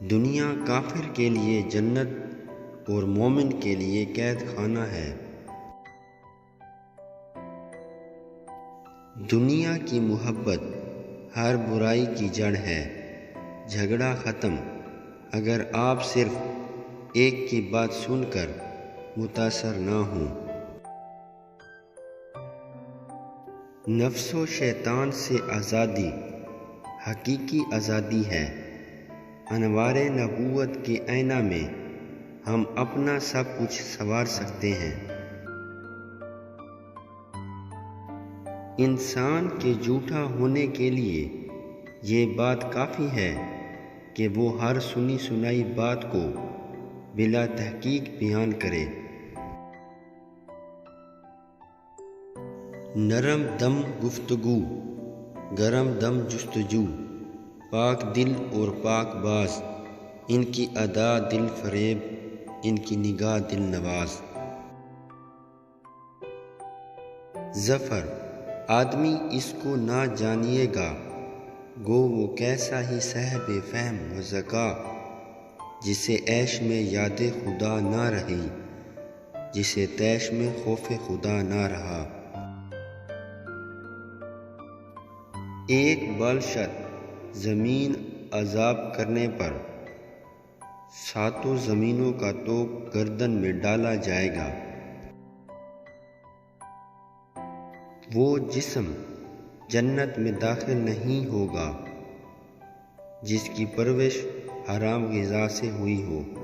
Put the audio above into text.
دنیا کافر کے لیے جنت اور مومن کے لیے قید خانہ ہے۔ دنیا کی محبت ہر برائی کی جڑ ہے۔ جھگڑا ختم اگر آپ صرف ایک کی بات سن کر متاثر نہ ہوں۔ نفس و شیطان سے آزادی حقیقی آزادی ہے۔ انوار نبوت کے آئینہ میں ہم اپنا سب کچھ سنوار سکتے ہیں۔ انسان کے جھوٹا ہونے کے لیے یہ بات کافی ہے کہ وہ ہر سنی سنائی بات کو بلا تحقیق بیان کرے۔ نرم دم گفتگو، گرم دم جستجو، پاک دل اور پاک باز، ان کی ادا دل فریب، ان کی نگاہ دل نواز۔ ظفر آدمی اس کو نہ جانیے گا، گو وہ کیسا ہی صاحب فہم و ذکا، جسے عیش میں یاد خدا نہ رہی، جسے طیش میں خوف خدا نہ رہا۔ ایک بالشت زمین عذاب کرنے پر ساتوں زمینوں کا توپ گردن میں ڈالا جائے گا۔ وہ جسم جنت میں داخل نہیں ہوگا جس کی پرورش حرام غذا سے ہوئی ہو۔